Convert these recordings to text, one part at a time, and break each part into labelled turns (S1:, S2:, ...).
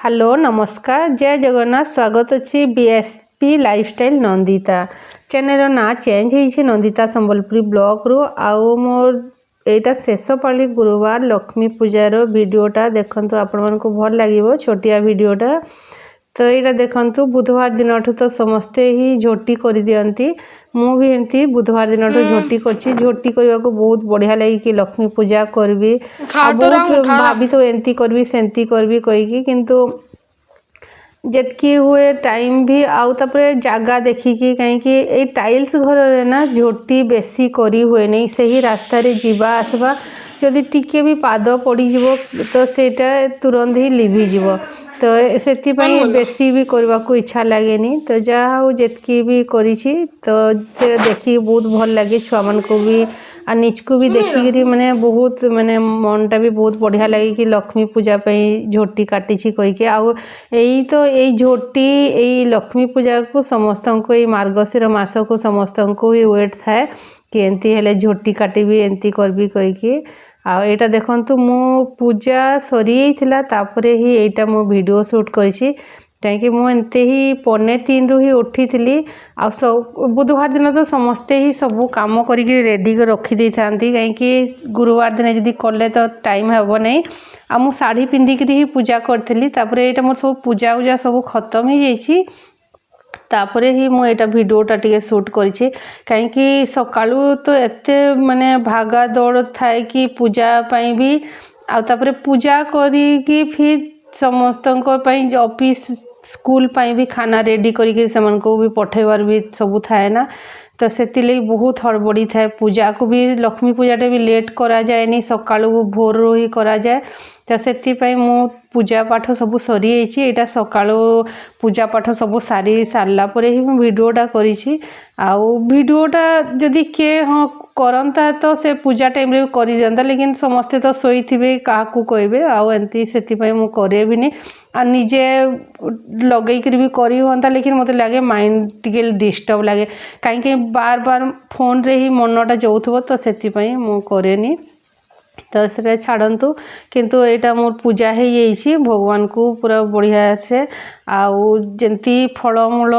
S1: Hello नमस्कार जय जगन्नाथ स्वागत अच्छी बीएसपी लाइफस्टाइल नंदिता चैनल ना चेंज होइए नंदिता संबलपुरी ब्लॉग रु आउ मोर एटा शेष पाली गुरुवार लक्ष्मी पूजार वीडियोटा देखंतु आपण मानकु भल लागिवो छोटिया वीडियोटा। तो यहाँ देखंतु बुधवार दिन तो समस्ते ही झोटी कर दियंती मु भी एमती बुधवार दिन झोटी करछि झोटी करने को बहुत बढ़िया लगी कि लक्ष्मी पूजा करबी बहुत भाभी तो एंती करबी सेंती करबी कहीकि किंतु जेतकी हुए टाइम भी आउ तापरे जागा देखिकी कहीं टाइल्स घर रे ना झोटी बेसी करी हुए नहीं सही रास्ता रे जीवा आसबा जदि टिके भी पाद पड़ी जीवो तो सेटा तुरंत ही लिभि जीवो तो से बेसी भी करने को इच्छा लगे तो जहाँ जेतकी भी करी तो से देखी बहुत भल लगे छुआ मान को भी आ निजको भी देखिकी माने बहुत माने मनटा भी बहुत बढ़िया लगे कि लक्ष्मी पूजा झोटी काटी कहीकि आउ यही तो यही झोटी यही लक्ष्मी पूजा को समस्त को ये मार्गशीर मास को समस्त को ही वेट थाए कि एंती हेले झोटी काटी एंती करबी कहीकि आ एटा देखंतु मु पूजा सरी थिला तापरे ही एटा मो वीडियो शूट करिछि कहीं मु एंते ही 2:45 रु ही उठी थी आ बुधवार दिन तो समस्ते ही सब काम करिक रेडी रखी दे थांती कहीं गुरुवार दिन जदि कले तो टाइम हेबो नहीं आ मु साड़ी पिंधिक ही पूजा करथली तापरे एटा मोर सब पूजा उजा सब खत्म ही जाइछि तापरे ही मु एटा वीडियोटा टिके शूट करिछि कहीं सकाळु तो एते माने भागा दौड़ थाए कि पूजा पई भी आ तापरे पूजा करी कि फिर समस्तंको पई ऑफिस स्कूल पई भी खाना रेडी करिके समान को भी पठेबार भी सब थाए ना तो से बहुत हड़बड़ी थाए पूजा को भी लक्ष्मी पूजाटे भी लेट करा जाए नहीं सकाळु भोर रो ही करा जाए तो से मु पूजा पाठ सब सरी यहाँ सकाळु पूजा पाठ सब सारी सारला परे ही वीडियोटा करिछि आउ वीडियोटा जदि किए हाँ करंता तो से पूजा टाइम रे कर दियंता लेकिन समस्ते तो शोई थे क्या कहबे आउ एंती से मु करे भी नहीं आ निजे लगे भी करी होता लेकिन मत लगे माइंड टिके डिस्टर्ब लगे कहीं बार बार फोन रे ही मनटा जाऊथबो तो से मु करेनी तो से छाड़तु किंतु यहाँ मोर पूजा हो भगवान को पूरा बढ़िया से आउ जंती फलमूल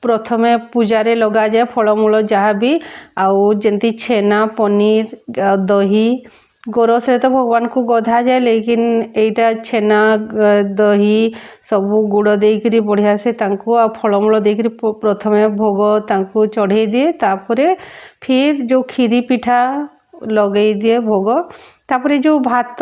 S1: प्रथमे पूजारे लगा जाए फलमूल जहाँ भी आउ जंती छेना पनीर दही गोरस से तो भगवान को गधा जाए लेकिन एटा छेना दही सबू गुड़ देकरी बढ़िया से तांको आ फलमूल देकरी प्रथमे भोग तांको चढ़े दिए तापरे फिर जो खीरी पिठा लगे दिए भोग तापरे जो भात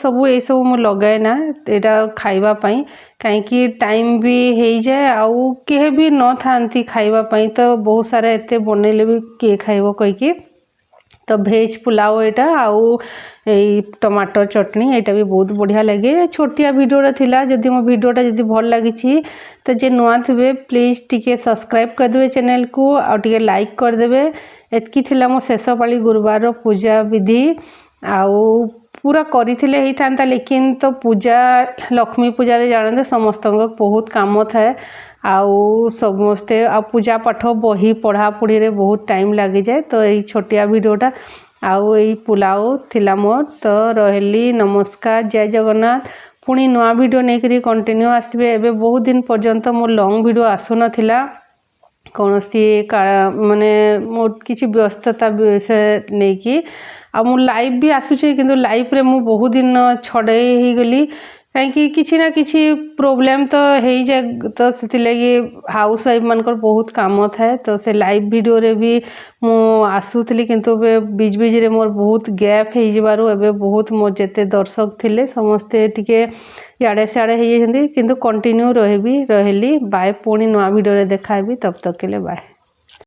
S1: सबू ये सब मु लगाए ना यहाँ खाइबा पई कहीं टाइम भी हो जाए आउ किए भी न थांती खाइबा पई तो बहुत सारा एते बनैले भी किए खाइबो कहीकि तो भेज पुलाव यहाँ आउ टमाटर चटनी यहाँ भी बहुत बढ़िया लगे छोटिया वीडियोटा थिला जदि मो वीडियोटा जदि भल लगी तो जे नुआ थे प्लीज टिके सब्सक्राइब करदे चैनल को आ टिके लाइक करदे एतकी थिला मो शेष पाली गुरुवार पूजा विधि आउ पूरा करी ही था लेकिन तो पूजा लक्ष्मी पूजा रे जानते समस्त बहुत काम थाए आउ समस्ते आ पूजा पाठ बही पढ़ा पढ़ी रे बहुत टाइम लगी जाए तो यही छोटिया वीडियोटा आउ यही पुलाव थिला मोर तो रहली नमस्कार जय जगन्नाथ पुणी नुआ वीडियो नहीं कंटिन्यू आसबे एबे बहुत दिन पर्यंत मोर लॉन्ग वीडियो आसु नथिला कौन सी माने मोर किसी व्यस्तता विषय नहीं कि आ मु लाइव भी आसुचे किंतु लाइव रे मु बहुत दिन छड़े ही गली कहीं किसी ना किसी प्रोब्लेम तो हो जाए तो से लगी हाउस वाइफ मानकर बहुत काम थाए तो से लाइव वीडियो रे भी मु आसुली किंतु बीच बीच रे मोर बहुत गैप हो जिबारु एबे बहुत मोर जेते दर्शक थिले समस्ते टिके याडे सियाडे हो जाइछन्ती किंतु कंटिन्यू रहबी रहली बाय पुणी नुआ वीडियो रे देखाबी तब तक के लिए बाय।